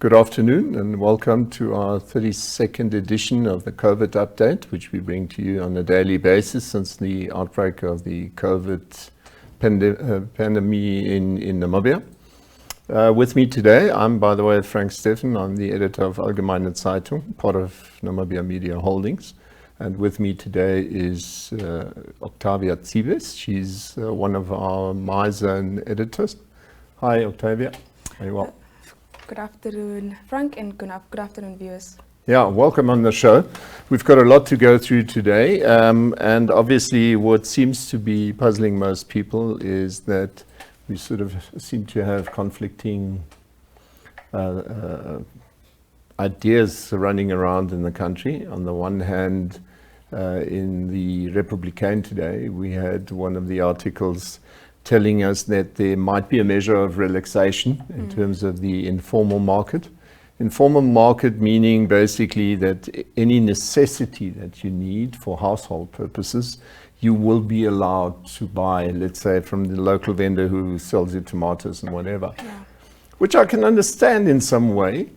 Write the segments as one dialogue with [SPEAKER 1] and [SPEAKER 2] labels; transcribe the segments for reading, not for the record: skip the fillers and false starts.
[SPEAKER 1] Good afternoon and welcome to our 32nd edition of the COVID update, which we bring to you on a daily basis since the outbreak of the COVID pandemic in Namibia. With me today, I'm, by the way, Frank Steffen. I'm the editor of Allgemeine Zeitung, part of Namibia Media Holdings. And with me today is Octavia Cibes. She's one of our MyZone editors. Hi, Octavia. Very well.
[SPEAKER 2] Good afternoon, Frank, and good afternoon, viewers.
[SPEAKER 1] Yeah, welcome on the show. We've got a lot to go through today, and obviously what seems to be puzzling most people is that we sort of seem to have conflicting ideas running around in the country. On the one hand, in the Republican today, we had one of the articles telling us that there might be a measure of relaxation in terms of the informal market. Informal market meaning basically that any necessity that you need for household purposes, you will be allowed to buy, let's say, from the local vendor who sells you tomatoes and whatever. Yeah. Which I can understand in some way.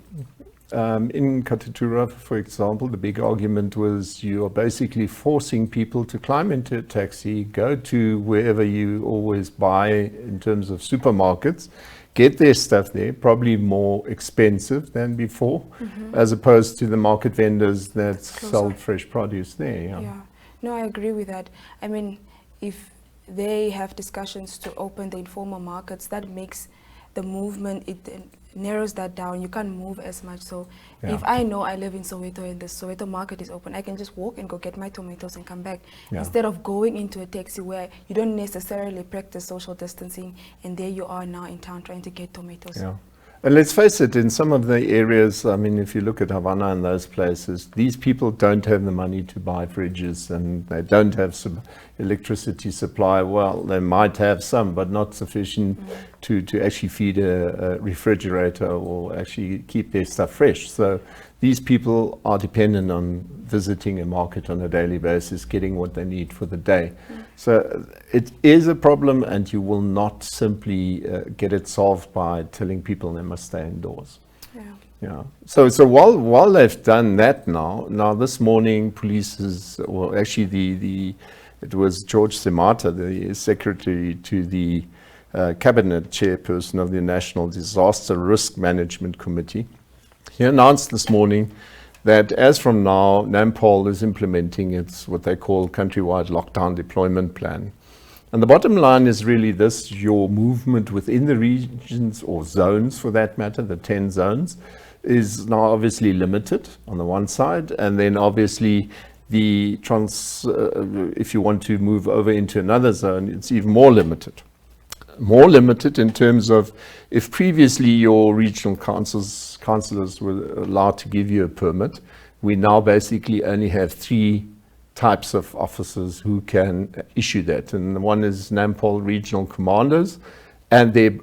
[SPEAKER 1] In Katutura, for example, the big argument was you are basically forcing people to climb into a taxi, go to wherever you always buy in terms of supermarkets, get their stuff there, probably more expensive than before, as opposed to the market vendors that sell fresh produce there.
[SPEAKER 2] Yeah, no, I agree with that. I mean, if they have discussions to open the informal markets, that makes the movement, it narrows that down. You can't move as much. So if I know I live in Soweto and the Soweto market is open, I can just walk and go get my tomatoes and come back. Instead of going into a taxi where you don't necessarily practice social distancing and there you are now in town trying to get tomatoes. Yeah.
[SPEAKER 1] And let's face it, in some of the areas, I mean, if you look at Havana and those places, these people don't have the money to buy fridges and they don't have some electricity supply. Well, they might have some, but not sufficient to actually feed a refrigerator or actually keep their stuff fresh. So these people are dependent on visiting a market on a daily basis, getting what they need for the day. So it is a problem, and you will not simply get it solved by telling people they must stay indoors. Yeah. So while they've done that now this morning, police is, well, actually it was George Semata, the secretary to the cabinet chairperson of the National Disaster Risk Management Committee. He announced this morning that as from now, Namibia is implementing its what they call countrywide lockdown deployment plan. And the bottom line is really this: your movement within the regions or zones, for that matter, the 10 zones, is now obviously limited on the one side, and then obviously the if you want to move over into another zone, it's even more limited. More limited in terms of, if previously your regional councillors were allowed to give you a permit, we now basically only have 3 types of officers who can issue that. And one is Namibia regional commanders, and they're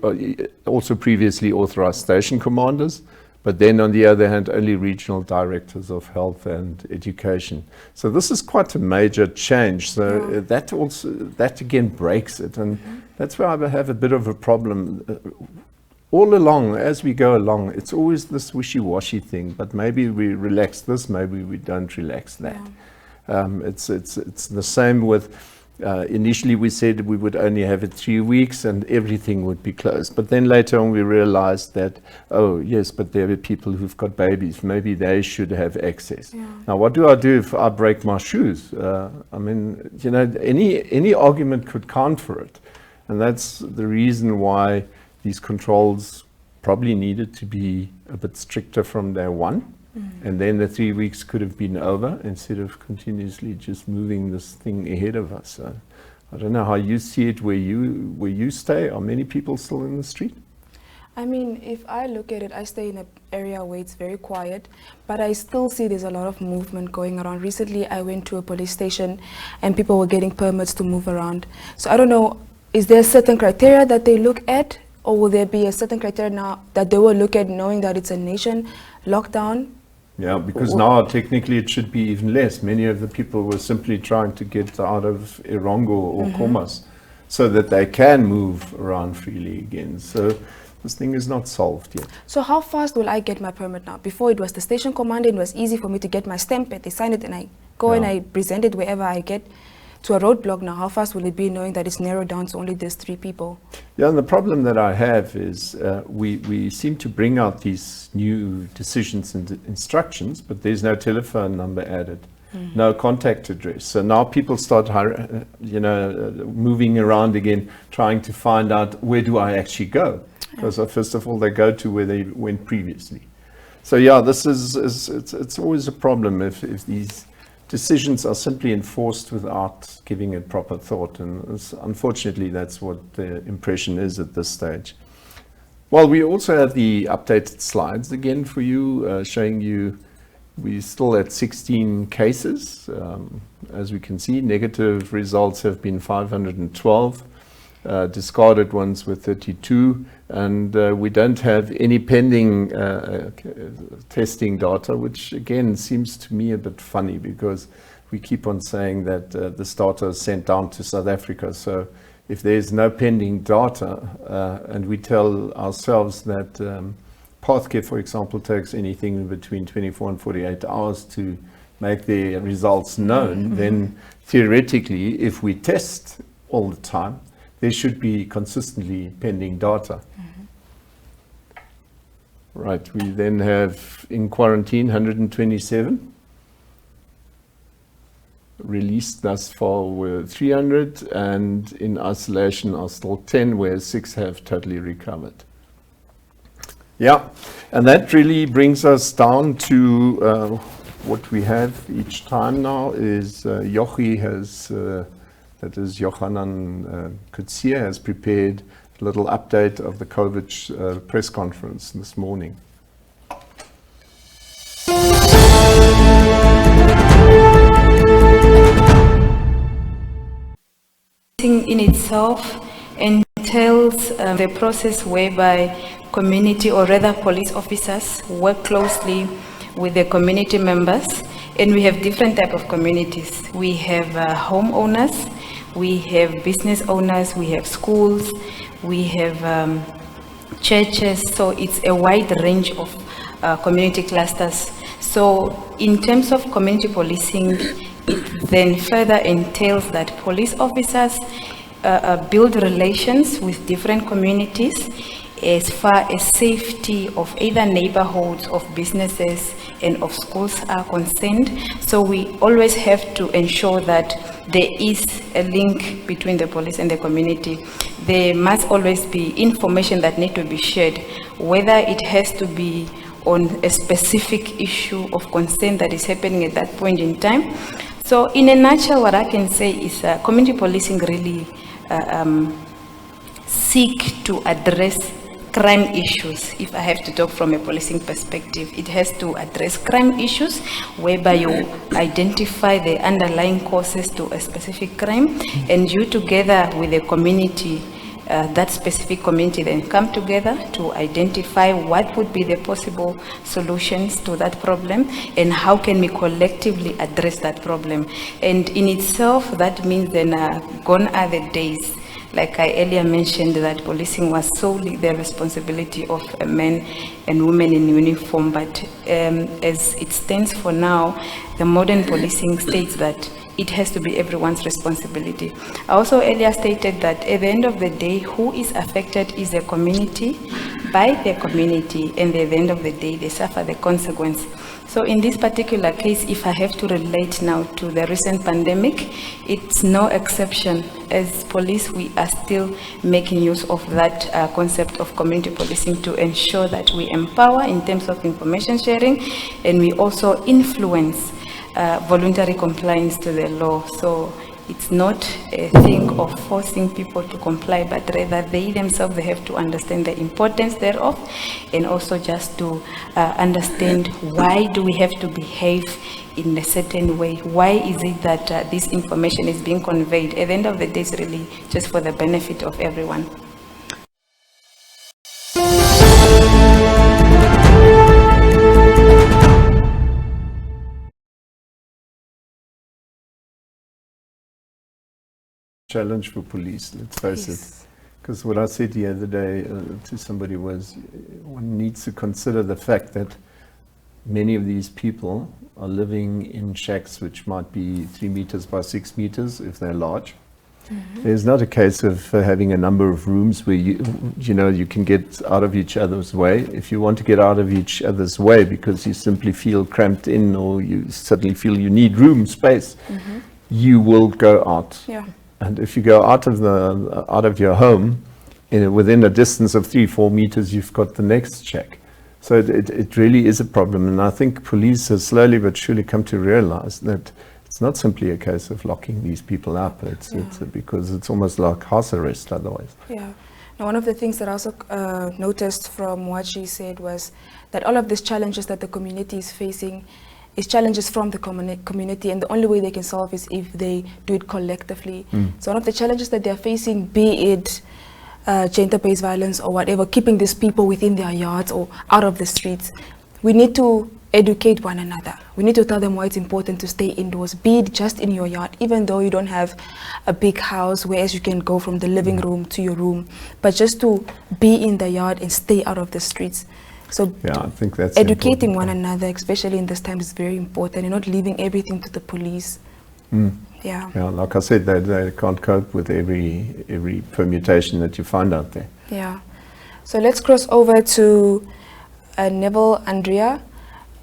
[SPEAKER 1] also previously authorized station commanders. But then on the other hand, only regional directors of health and education. So this is quite a major change. So that again breaks it. And that's where I have a bit of a problem. All along, as we go along, it's always this wishy-washy thing, but maybe we relax this, maybe we don't relax that. It's the same with, initially we said we would only have it 3 weeks and everything would be closed. But then later on we realized that, oh yes, but there are people who've got babies, maybe they should have access. Now what do I do if I break my shoes? I mean, you know, any argument could count for it. And that's the reason why these controls probably needed to be a bit stricter from day one. And then the 3 weeks could have been over instead of continuously just moving this thing ahead of us. So I don't know how you see it where you stay. Are many people still in the street?
[SPEAKER 2] I mean, if I look at it, I stay in an area where it's very quiet, but I still see there's a lot of movement going around. Recently, I went to a police station and people were getting permits to move around. So I don't know, is there a certain criteria that they look at, or will there be a certain criteria now that they will look at knowing that it's a nation lockdown?
[SPEAKER 1] Yeah, because now technically it should be even less. Many of the people were simply trying to get out of Irongo or Khomas so that they can move around freely again. So this thing is not solved yet.
[SPEAKER 2] So how fast will I get my permit now? Before it was the station commander, it was easy for me to get my stamp, they sign it and I go and I present it wherever I get to a roadblock. Now how fast will it be knowing that it's narrowed down to only these 3 people?
[SPEAKER 1] Yeah, and the problem that I have is we seem to bring out these new decisions and instructions, but there's no telephone number added, no contact address. So now people start, moving around again, trying to find out where do I actually go? Because first of all, they go to where they went previously. So yeah, this it's always a problem if these decisions are simply enforced without giving it proper thought, and unfortunately that's what the impression is at this stage. Well, we also have the updated slides again for you, showing you we're still at 16 cases. As we can see, negative results have been 512, discarded ones were 32, and we don't have any pending testing data, which again seems to me a bit funny, because we keep on saying that this data is sent down to South Africa. So if there's no pending data, and we tell ourselves that Pathcare, for example, takes anything between 24 and 48 hours to make their results known, then theoretically, if we test all the time, there should be consistently pending data. Right, we then have in quarantine 127. Released thus far were 300, and in isolation are still 10, where 6 have totally recovered. Yeah, and that really brings us down to what we have each time now is Jochi has, that is Johanan Kutsia, has prepared a little update of the COVID press conference this morning.
[SPEAKER 3] In itself entails the process whereby community, or rather police officers, work closely with the community members, and we have different type of communities. We have homeowners, we have business owners, we have schools, we have churches, so it's a wide range of community clusters. So in terms of community policing, it then further entails that police officers build relations with different communities as far as safety of either neighborhoods, of businesses, and of schools are concerned. So we always have to ensure that there is a link between the police and the community. There must always be information that need to be shared, whether it has to be on a specific issue of concern that is happening at that point in time. So in a nutshell, what I can say is community policing really seek to address crime issues. If I have to talk from a policing perspective, it has to address crime issues whereby you identify the underlying causes to a specific crime, and you together with the community, that specific community, then come together to identify what would be the possible solutions to that problem and how can we collectively address that problem. And in itself, that means then gone are the days, like I earlier mentioned, that policing was solely the responsibility of men and women in uniform, but as it stands for now, the modern policing states that it has to be everyone's responsibility. I also earlier stated that at the end of the day, who is affected is the community, by the community, and at the end of the day, they suffer the consequence. So in this particular case, if I have to relate now to the recent pandemic, it's no exception. As police, we are still making use of that concept of community policing to ensure that we empower in terms of information sharing, and we also influence voluntary compliance to the law. So it's not a thing of forcing people to comply, but rather they themselves, they have to understand the importance thereof, and also just to understand why do we have to behave in a certain way. Why is it that this information is being conveyed? At the end of the day, it's really just for the benefit of everyone.
[SPEAKER 1] Challenge for police, let's face it. Because what I said the other day to somebody was, one needs to consider the fact that many of these people are living in shacks which might be 3 meters by 6 meters if they're large. There's not a case of having a number of rooms where you can get out of each other's way. If you want to get out of each other's way because you simply feel cramped in, or you suddenly feel you need room space, you will go out.
[SPEAKER 2] Yeah.
[SPEAKER 1] And if you go out of your home, within a distance of 3-4 meters, you've got the next shack. So it really is a problem. And I think police have slowly but surely come to realize that it's not simply a case of locking these people up. It's because it's almost like house arrest otherwise.
[SPEAKER 2] Yeah. Now, one of the things that I also noticed from what she said was that all of these challenges that the community is facing is challenges from the community, and the only way they can solve is if they do it collectively. So one of the challenges that they're facing, be it gender-based violence or whatever, keeping these people within their yards or out of the streets, we need to educate one another. We need to tell them why it's important to stay indoors, be it just in your yard, even though you don't have a big house whereas you can go from the living room to your room, but just to be in the yard and stay out of the streets. So
[SPEAKER 1] yeah, I think that's
[SPEAKER 2] educating one another, especially in this time, is very important, and not leaving everything to the police. Yeah.
[SPEAKER 1] Yeah, like I said, they can't cope with every permutation that you find out there.
[SPEAKER 2] Yeah. So let's cross over to Neville Andrea,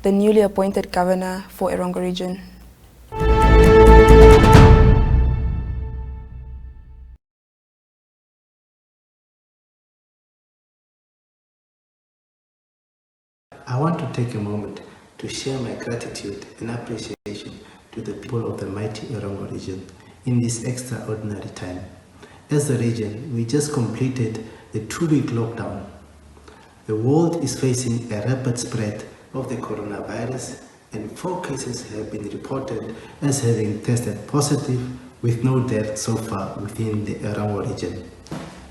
[SPEAKER 2] the newly appointed governor for Erongo region.
[SPEAKER 4] I want to take a moment to share my gratitude and appreciation to the people of the mighty Erongo region in this extraordinary time. As a region, we just completed the 2-week lockdown. The world is facing a rapid spread of the coronavirus, and 4 cases have been reported as having tested positive, with no death so far within the Erongo region.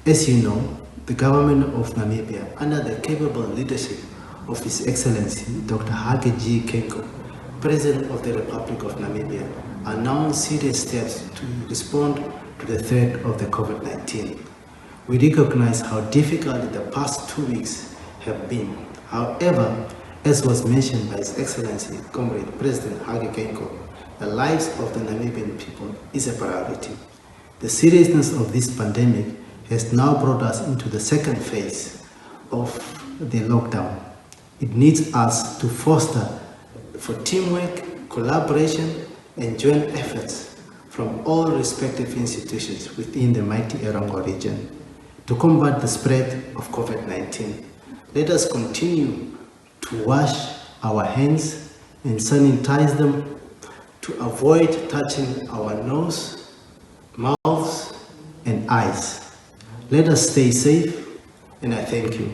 [SPEAKER 4] As you know, the government of Namibia, under the capable leadership of His Excellency Dr. Hage G. Geingob, President of the Republic of Namibia, announced serious steps to respond to the threat of the COVID-19. We recognize how difficult the past 2 weeks have been. However, as was mentioned by His Excellency Comrade President Hage Geingob, the lives of the Namibian people is a priority. The seriousness of this pandemic has now brought us into the second phase of the lockdown. It needs us to foster for teamwork, collaboration, and joint efforts from all respective institutions within the mighty Erongo region to combat the spread of COVID-19. Let us continue to wash our hands and sanitize them, to avoid touching our nose, mouths, and eyes. Let us stay safe, and I thank you.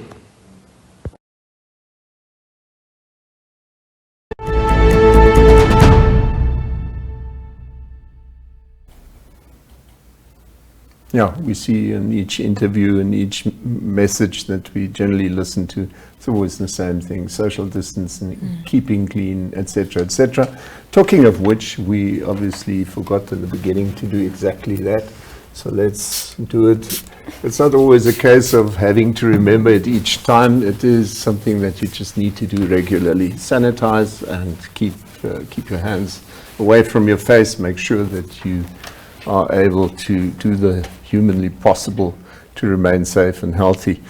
[SPEAKER 1] Yeah, we see in each interview and each message that we generally listen to, it's always the same thing: social distancing, keeping clean, etc., etc. Talking of which, we obviously forgot in the beginning to do exactly that. So let's do it. It's not always a case of having to remember it each time. It is something that you just need to do regularly. Sanitize and keep your hands away from your face. Make sure that you are able to do the humanly possible to remain safe and healthy.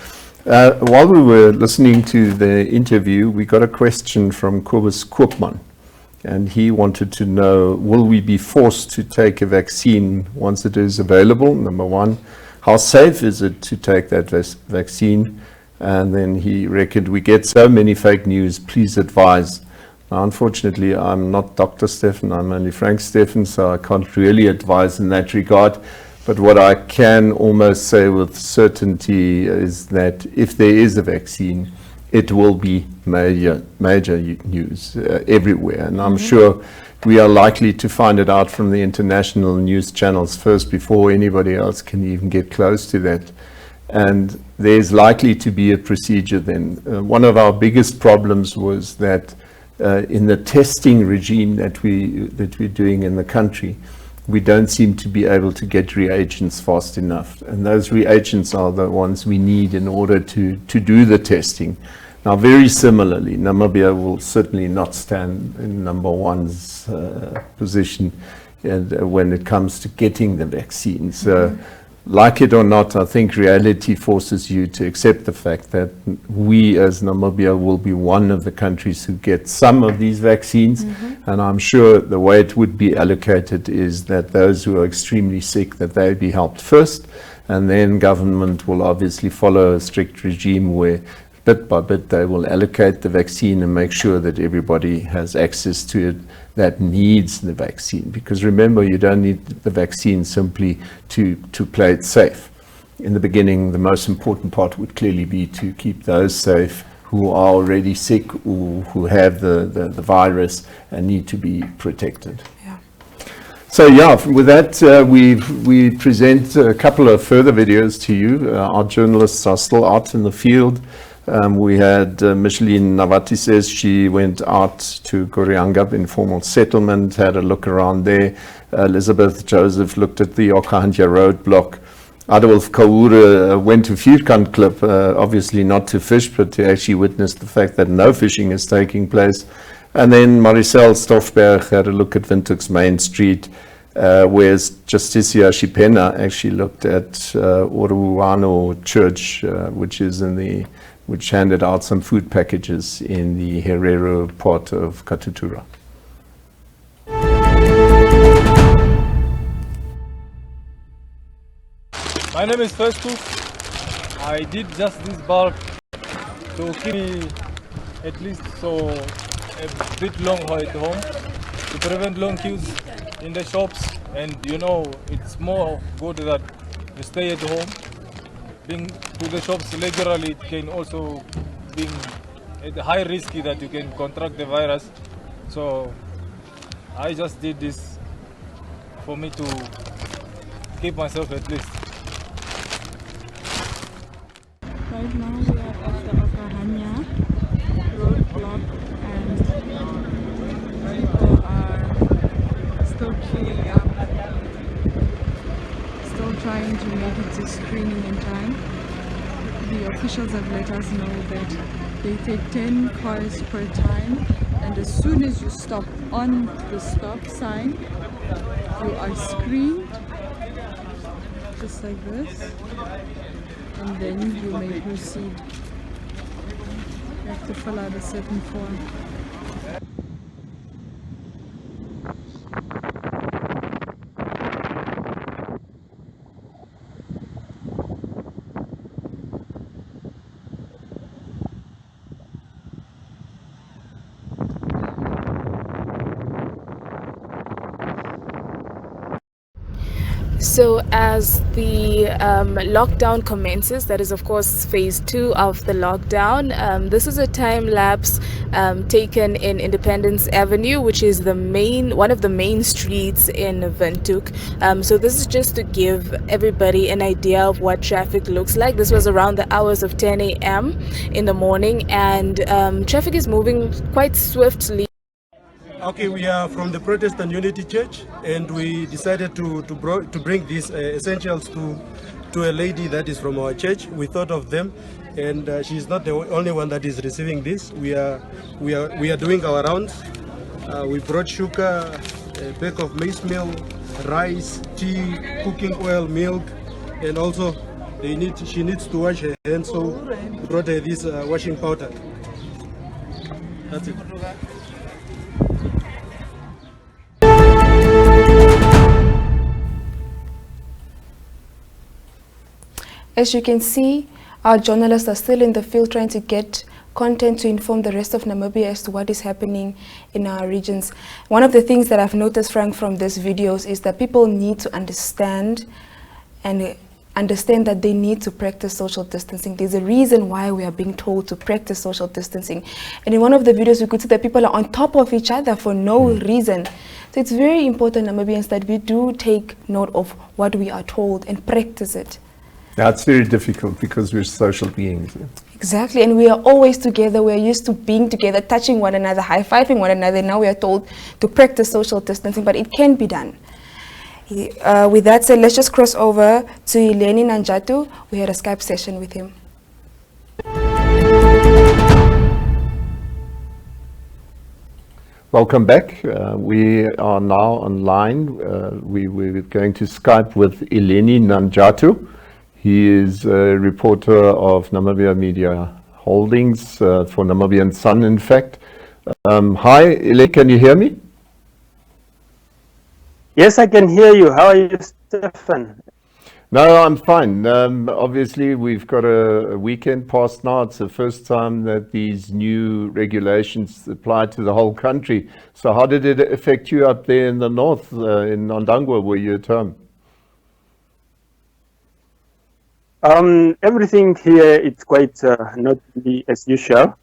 [SPEAKER 1] While we were listening to the interview, we got a question from Kobus Koopman, and he wanted to know, will we be forced to take a vaccine once it is available? Number one, how safe is it to take that vaccine? And then he reckoned, we get so many fake news, please advise. Now, unfortunately, I'm not Dr. Stefan, I'm only Frank Stefan, so I can't really advise in that regard. But what I can almost say with certainty is that if there is a vaccine, it will be major news everywhere. And I'm sure we are likely to find it out from the international news channels first before anybody else can even get close to that. And there's likely to be a procedure then. One of our biggest problems was that in the testing regime that we're doing in the country, we don't seem to be able to get reagents fast enough. And those reagents are the ones we need in order to do the testing. Now, very similarly, Namibia will certainly not stand in number one's position when it comes to getting the vaccine. So, like it or not, I think reality forces you to accept the fact that we as Namibia will be one of the countries who get some of these vaccines. And I'm sure the way it would be allocated is that those who are extremely sick, that they be helped first, and then government will obviously follow a strict regime where bit by bit they will allocate the vaccine and make sure that everybody has access to it that needs the vaccine. Because remember, you don't need the vaccine simply to play it safe. In the beginning, the most important part would clearly be to keep those safe who are already sick or who have the virus and need to be protected.
[SPEAKER 2] Yeah.
[SPEAKER 1] So yeah, with that, we present a couple of further videos to you. Our journalists are still out in the field. We had Micheline Navati says she went out to Goriangab informal settlement, had a look around there. Elizabeth Joseph looked at the Okahandja roadblock. Adolf Kaura went to Vierkant Klip, obviously not to fish, but to actually witness the fact that no fishing is taking place. And then Maricel Stoffberg had a look at Windhoek's Main Street, whereas Justicia Shipena actually looked at Oruano Church, which handed out some food packages in the Herero port of Katutura.
[SPEAKER 5] My name is Festus. I did just this bulk to keep me at least a bit long at home, to prevent long queues in the shops, and you know it's more good that you stay at home. Being to the shops regularly, it can also be at high risk that you can contract the virus. So I just did this for me to keep myself at least.
[SPEAKER 6] Right now we are at the Okahandja roadblock and people are still queuing up. Still trying to make it to screening in time. The officials have let us know that they take 10 cars per time, and as soon as you stop on the stop sign, you are screened just like this, and then you may proceed. You have to fill out a certain form.
[SPEAKER 2] So as the lockdown commences, that is of course phase 2 of the lockdown, this is a time lapse taken in Independence Avenue, which is one of the main streets in Windhoek. So this is just to give everybody an idea of what traffic looks like. This was around the hours of 10 a.m. in the morning, and traffic is moving quite swiftly.
[SPEAKER 7] Okay, we are from the Protestant Unity Church, and we decided to bring these essentials to a lady that is from our church. We thought of them, and she's not the only one that is receiving this. We are doing our rounds. We brought sugar, a bag of maize meal, rice, tea, cooking oil, milk, and also she needs to wash her hands, so we brought her this washing powder. That's it.
[SPEAKER 2] As you can see, our journalists are still in the field trying to get content to inform the rest of Namibia as to what is happening in our regions. One of the things that I've noticed, Frank, from these videos is that people need to understand that they need to practice social distancing. There's a reason why we are being told to practice social distancing. And in one of the videos, we could see that people are on top of each other for no reason. So it's very important, Namibians, that we do take note of what we are told and practice it.
[SPEAKER 1] That's very difficult because we're social beings.
[SPEAKER 2] Exactly, and we are always together. We are used to being together, touching one another, high-fiving one another. Now we are told to practice social distancing, but it can be done. With that said, let's just cross over to Eleni Nanjatu. We had a Skype session with him.
[SPEAKER 1] Welcome back. We are now online. We're going to Skype with Eleni Nanjatu. He is a reporter of Namibia Media Holdings for Namibian Sun, in fact. Hi, Eleni, can you hear me?
[SPEAKER 8] Yes, I can hear you. How are you, Stefan?
[SPEAKER 1] No, I'm fine. Obviously, we've got a weekend past now. It's the first time that these new regulations apply to the whole country. So how did it affect you up there in the north, in Ondangwa, where you're at home?
[SPEAKER 8] Everything here, it's quite not really as usual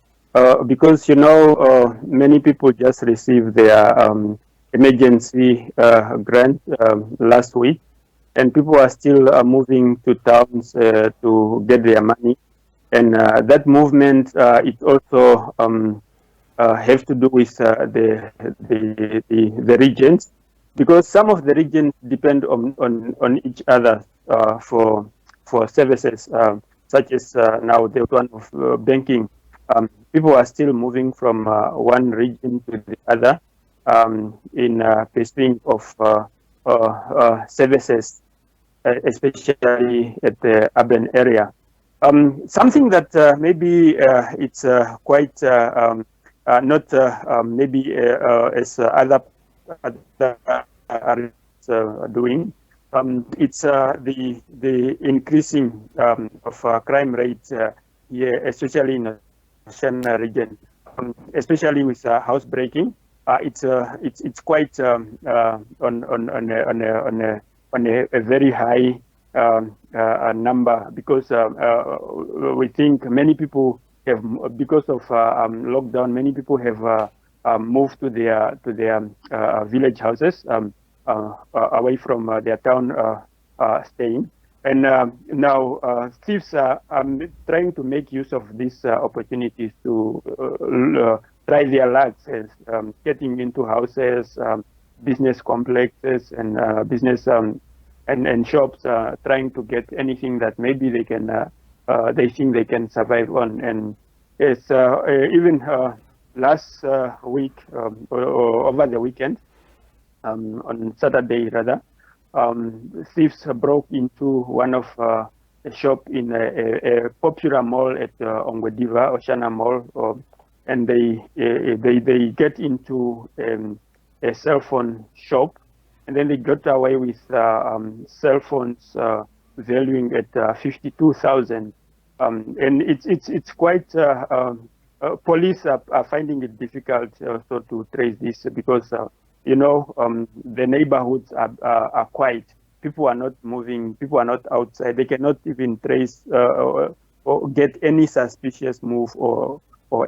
[SPEAKER 8] because, you know, many people just received their emergency grant last week. And people are still moving to towns to get their money, and that movement it also have to do with the regions, because some of the regions depend on each other for services, such as now the one of banking. People are still moving from one region to the other in pursuit of services, especially at the urban area. Something that maybe it's quite not maybe as other are doing. It's the increasing of crime rate here, especially in the Oshana region, especially with housebreaking. It's quite on a very high number, because we think many people have, because of lockdown, many people have moved to their village houses away from their town staying. And now thieves are trying to make use of these opportunities to try their luck, getting into houses, business complexes, and business and shops, trying to get anything that maybe they can they think they can survive on. And it's even last week or over the weekend, on Saturday rather, thieves broke into one of a shop in a popular mall at Ongwediva, Oshana Mall, and they get into a cell phone shop, and then they got away with cell phones valuing at 52,000. And it's quite police are finding it difficult also to trace this, because you know, the neighborhoods are quiet. People are not moving. People are not outside. They cannot even trace or get any suspicious move or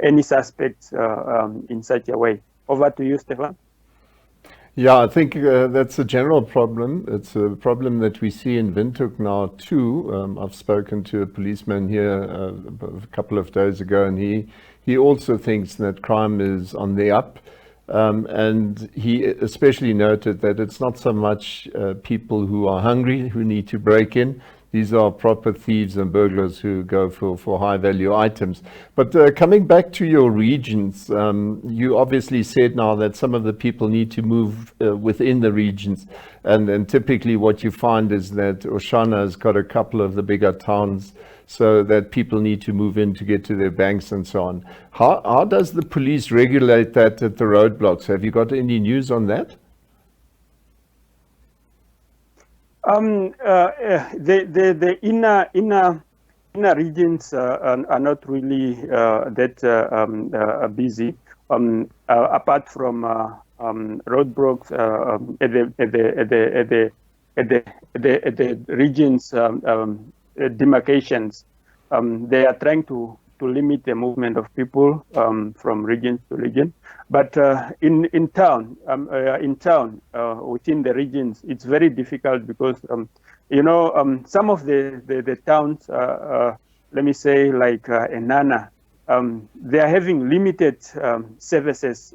[SPEAKER 8] any suspects in such a way. Over to you, Stefan.
[SPEAKER 1] Yeah, I think that's a general problem. It's a problem that we see in Windhoek now too. I've spoken to a policeman here a couple of days ago, and he also thinks that crime is on the up. And he especially noted that it's not so much people who are hungry who need to break in. These are proper thieves and burglars who go for high value items. But coming back to your regions, you obviously said now that some of the people need to move within the regions. And typically what you find is that Oshana has got a couple of the bigger towns, so that people need to move in to get to their banks and so on. How does the police regulate that at the roadblocks? Have you got any news on that?
[SPEAKER 8] The inner regions are not really that busy, apart from roadblocks at the regions demarcations. They are trying to limit the movement of people from region to region. But in town, within the regions, it's very difficult, because you know, some of the towns, let me say like Enana, they are having limited services,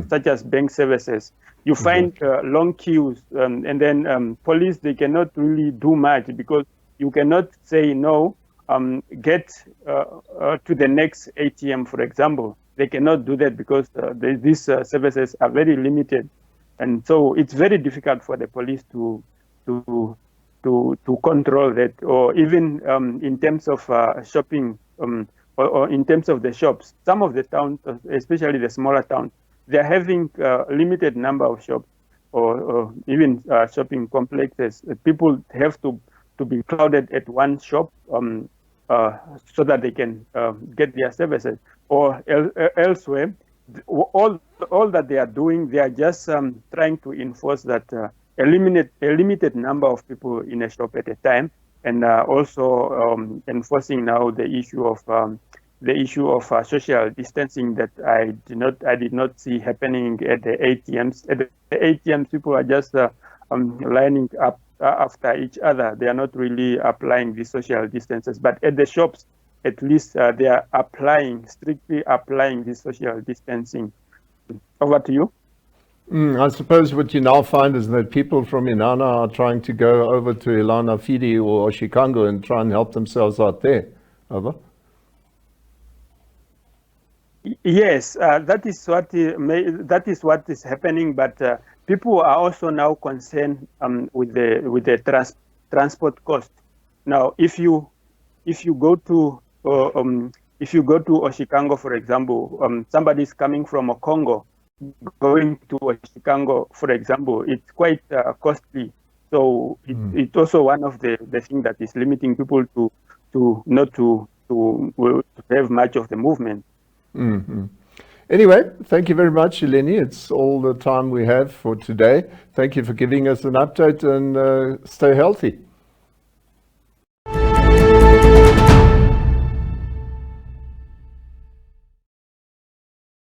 [SPEAKER 8] such as bank services. You find long queues, and then police, they cannot really do much because you cannot say no, get to the next ATM, for example. They cannot do that because these services are very limited. And so it's very difficult for the police to control that, or even in terms of shopping, or in terms of the shops. Some of the towns, especially the smaller towns, they're having a limited number of shops, or even shopping complexes. People have to be crowded at one shop so that they can get their services. Or elsewhere, all that they are doing, they are just trying to enforce that a limited number of people in a shop at a time, and also enforcing now the issue of social distancing that I did not see happening at the ATMs. At the ATMs, people are just lining up after each other. They are not really applying the social distances. But at the shops, at least they are strictly applying the social distancing. Over to you.
[SPEAKER 1] I suppose what you now find is that people from Inana are trying to go over to Ilana Fidi or Chicago and try and help themselves out there. Over.
[SPEAKER 8] Yes, that is what is happening. But people are also now concerned with the transport cost. Now, if you go to Oshikango, for example, somebody is coming from Congo, going to Oshikango, for example, it's quite costly. So it's also one of the things that is limiting people to not to have much of the movement.
[SPEAKER 1] Mm-hmm. Anyway, thank you very much, Eleni. It's all the time we have for today. Thank you for giving us an update, and stay healthy.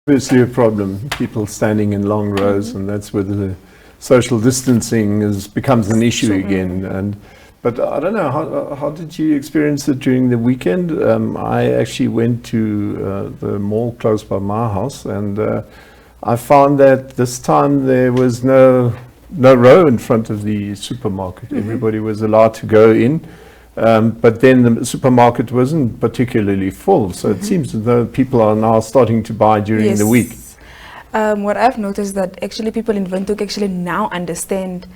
[SPEAKER 1] Obviously a problem, people standing in long rows, and that's where the social distancing becomes an issue again. But I don't know, how did you experience it during the weekend? I actually went to the mall close by my house, and I found that this time there was no row in front of the supermarket. Everybody was allowed to go in. But then the supermarket wasn't particularly full, so it seems as though people are now starting to buy during the week.
[SPEAKER 2] What I've noticed that actually people in Windhoek actually now understand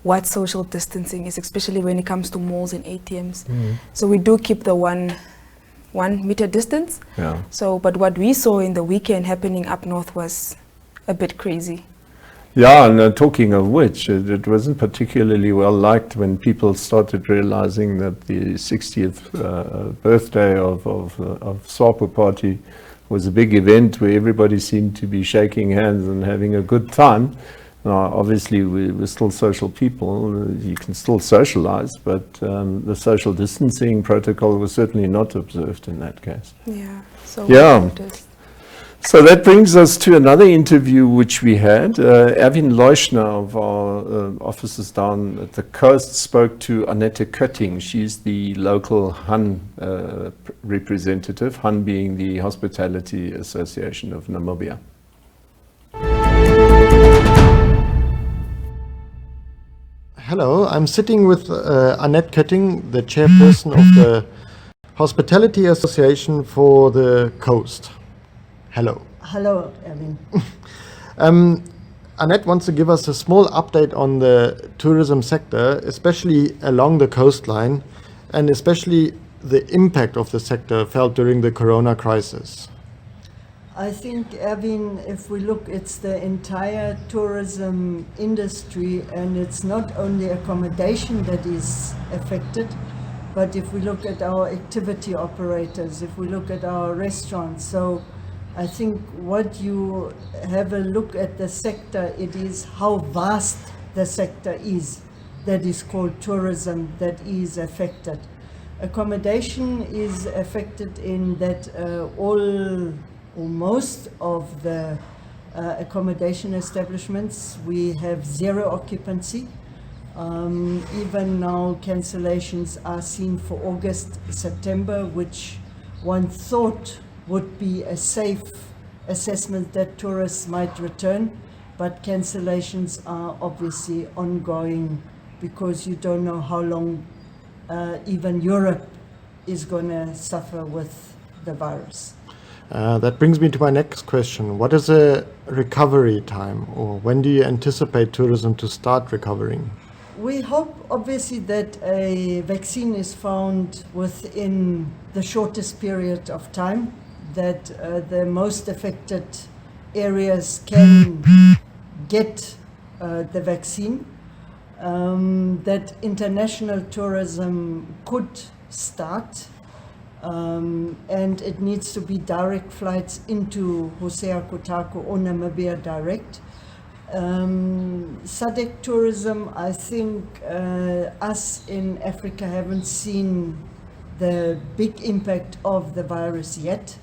[SPEAKER 2] what social distancing is, especially when it comes to malls and ATMs. So we do keep the one meter distance.
[SPEAKER 1] Yeah.
[SPEAKER 2] So, but what we saw in the weekend happening up north was a bit crazy.
[SPEAKER 1] Yeah, and talking of which, it wasn't particularly well liked when people started realizing that the 60th birthday of SWAPO Party was a big event where everybody seemed to be shaking hands and having a good time. Now, obviously, we're still social people. You can still socialize, but the social distancing protocol was certainly not observed in that case.
[SPEAKER 2] Yeah. So
[SPEAKER 1] yeah. So that brings us to another interview which we had. Erwin Leuschner of our offices down at the coast spoke to Annette Kötting. She's the local HAN representative, HAN being the Hospitality Association of Namibia.
[SPEAKER 9] Hello, I'm sitting with Annette Kötting, the chairperson of the Hospitality Association for the Coast. Hello.
[SPEAKER 10] Hello, Erwin.
[SPEAKER 9] Annette wants to give us a small update on the tourism sector, especially along the coastline, and especially the impact of the sector felt during the corona crisis.
[SPEAKER 10] I think, Erwin, if we look, it's the entire tourism industry, and it's not only accommodation that is affected, but if we look at our activity operators, if we look at our restaurants, so I think what you have a look at the sector, it is how vast the sector is that is called tourism that is affected. Accommodation is affected in that all or most of the accommodation establishments, we have zero occupancy. Even now cancellations are seen for August, September, which one thought would be a safe assessment that tourists might return, but cancellations are obviously ongoing because you don't know how long even Europe is going to suffer with the virus.
[SPEAKER 9] That brings me to my next question. What is a recovery time, or when do you anticipate tourism to start recovering?
[SPEAKER 10] We hope obviously that a vaccine is found within the shortest period of time, that the most affected areas can get the vaccine, that international tourism could start, and it needs to be direct flights into Hosea Kotako or Namibia direct. SADC tourism, I think us in Africa haven't seen the big impact of the virus yet.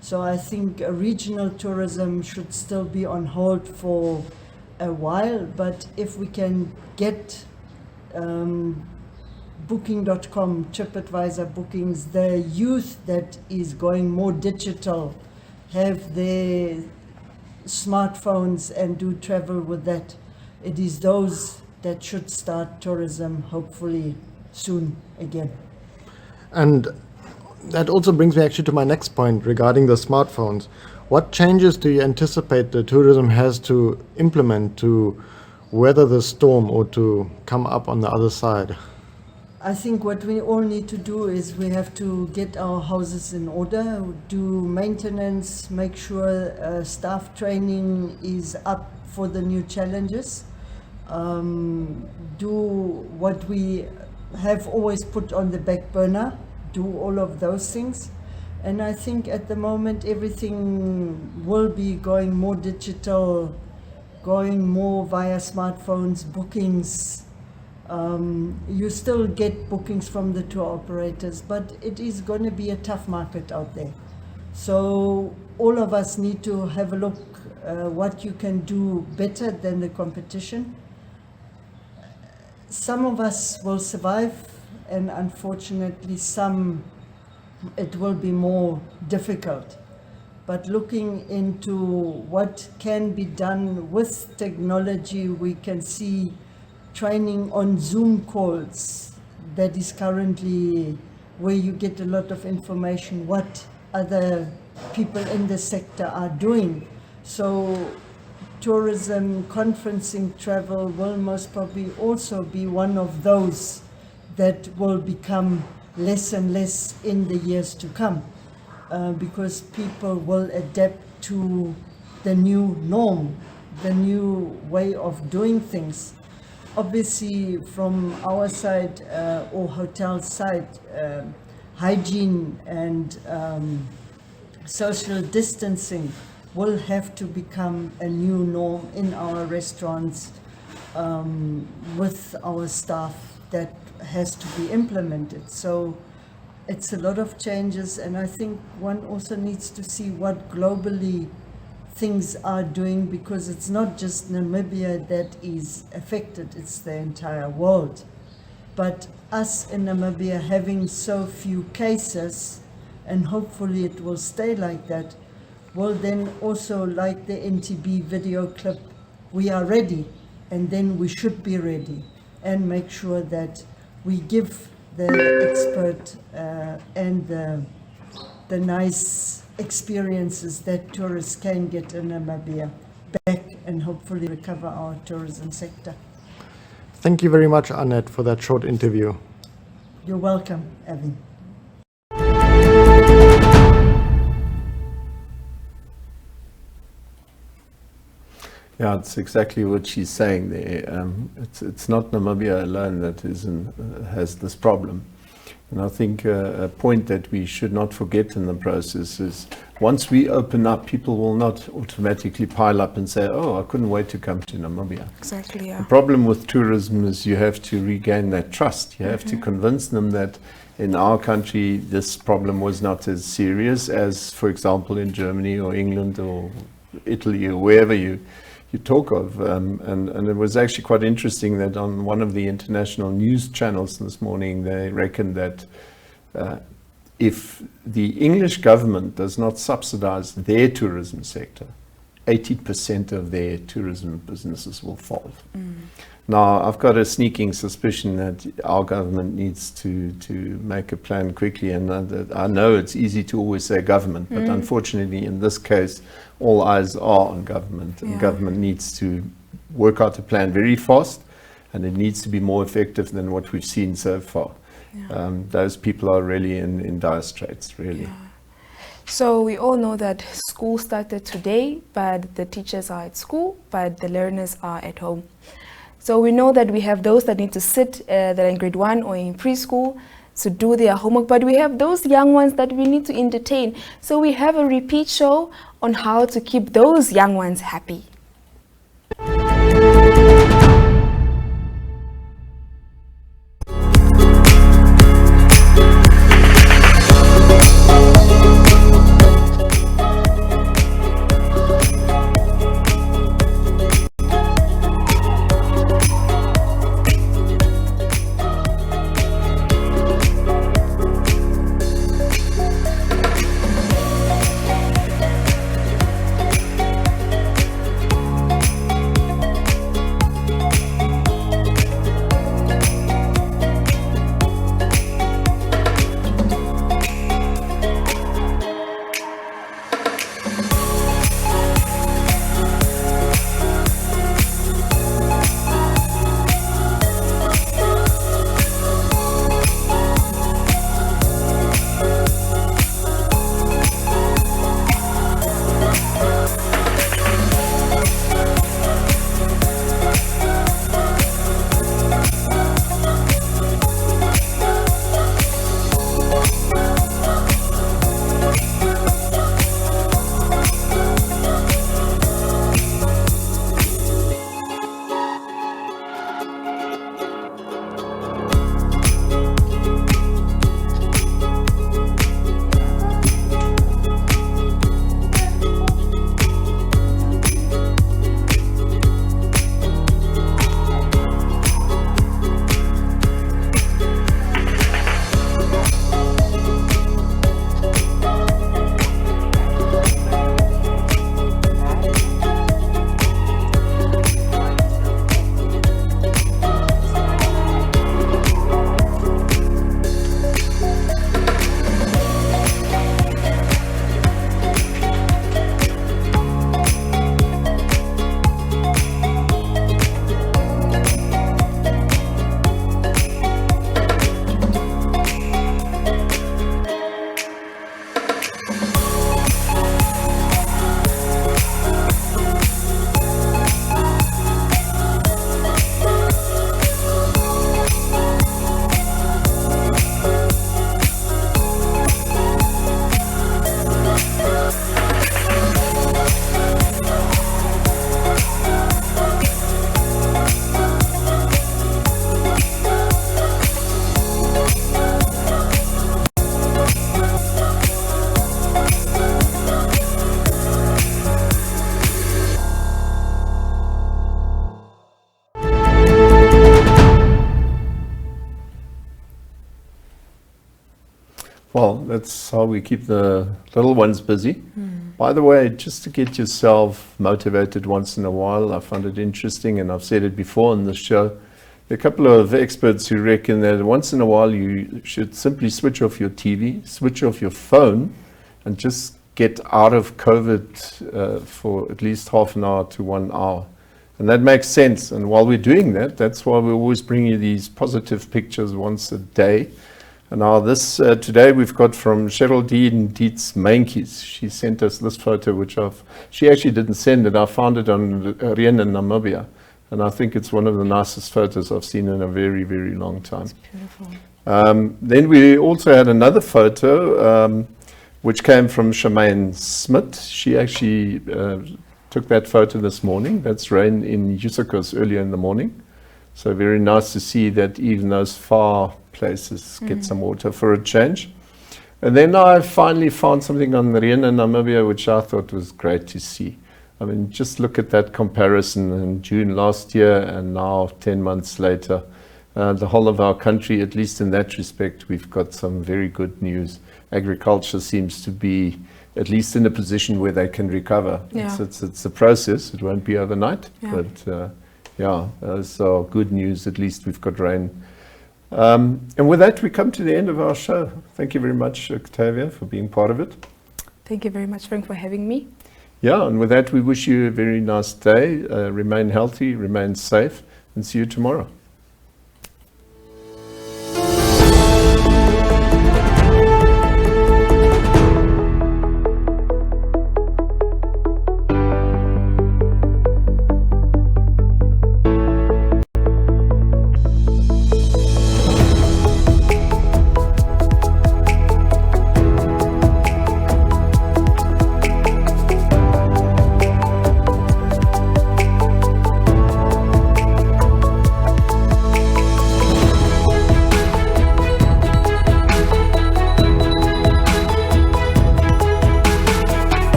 [SPEAKER 10] So I think regional tourism should still be on hold for a while, but if we can get Booking.com, TripAdvisor bookings, the youth that is going more digital, have their smartphones and do travel with that. It is those that should start tourism hopefully soon again.
[SPEAKER 9] And that also brings me actually to my next point regarding the smartphones. What changes do you anticipate the tourism has to implement to weather the storm or to come up on the other side?
[SPEAKER 10] I think what we all need to do is we have to get our houses in order, do maintenance, make sure staff training is up for the new challenges, do what we have always put on the back burner, do all of those things. And I think at the moment everything will be going more digital, going more via smartphones, bookings. You still get bookings from the tour operators, but it is going to be a tough market out there. So all of us need to have a look what you can do better than the competition. Some of us will survive, and unfortunately some it will be more difficult. But looking into what can be done with technology, we can see training on Zoom calls that is currently where you get a lot of information what other people in the sector are doing. So tourism, conferencing, travel will most probably also be one of those that will become less and less in the years to come, because people will adapt to the new norm, the new way of doing things. Obviously, from our side or hotel side, hygiene and social distancing will have to become a new norm in our restaurants with our staff. That has to be implemented. So it's a lot of changes, and I think one also needs to see what globally things are doing, because it's not just Namibia that is affected, it's the entire world. But us in Namibia having so few cases, and hopefully it will stay like that, will then also, like the NTB video clip, we are ready, and then we should be ready and make sure that we give the expert and the nice experiences that tourists can get in Namibia back and hopefully recover our tourism sector.
[SPEAKER 9] Thank you very much, Annette, for that short interview.
[SPEAKER 10] You're welcome, Evan.
[SPEAKER 1] Yeah, it's exactly what she's saying there. It's not Namibia alone that has this problem. And I think a point that we should not forget in the process is once we open up, people will not automatically pile up and say, oh, I couldn't wait to come to Namibia.
[SPEAKER 2] Exactly, yeah.
[SPEAKER 1] The problem with tourism is you have to regain that trust. You have to convince them that in our country, this problem was not as serious as, for example, in Germany or England or Italy or wherever you talk of. And it was actually quite interesting that on one of the international news channels this morning, they reckoned that if the English government does not subsidize their tourism sector, 80% of their tourism businesses will fold. Now, I've got a sneaking suspicion that our government needs to make a plan quickly, and I know it's easy to always say government, but unfortunately in this case, all eyes are on government, and government needs to work out a plan very fast, and it needs to be more effective than what we've seen so far. Those people are really in dire straits, really.
[SPEAKER 2] So we all know that school started today, but the teachers are at school, but the learners are at home. So we know that we have those that need to sit, that are in grade 1 or in preschool, to do their homework, but we have those young ones that we need to entertain. So we have a repeat show on how to keep those young ones happy.
[SPEAKER 1] Well, that's how we keep the little ones busy. By the way, just to get yourself motivated once in a while, I found it interesting, and I've said it before on the show, there are a couple of experts who reckon that once in a while you should simply switch off your TV, switch off your phone, and just get out of COVID for at least half an hour to 1 hour. And that makes sense. And while we're doing that, that's why we always bring you these positive pictures once a day. And now this, today we've got from Cheryl Dean Dietz Mainkies. She sent us this photo, which she actually didn't send it. I found it on Rien in Namibia. And I think it's one of the nicest photos I've seen in a very, very long time.
[SPEAKER 2] It's beautiful.
[SPEAKER 1] Then we also had another photo, which came from Shemaine Smith. She actually took that photo this morning. That's rain in Yusakos earlier in the morning. So very nice to see that even those far places get some water for a change. And then I finally found something on Rien in Namibia, which I thought was great to see. I mean, just look at that comparison in June last year and now 10 months later. the whole of our country, at least in that respect, we've got some very good news. Agriculture seems to be at least in a position where they can recover.
[SPEAKER 2] Yeah.
[SPEAKER 1] It's a process. It won't be overnight,
[SPEAKER 2] Yeah.
[SPEAKER 1] but so good news. At least we've got rain. And with that, we come to the end of our show. Thank you very much, Octavia, for being part of it.
[SPEAKER 2] Thank you very much, Frank, for having me.
[SPEAKER 1] Yeah, and with that, we wish you a very nice day. Remain healthy, remain safe, and see you tomorrow.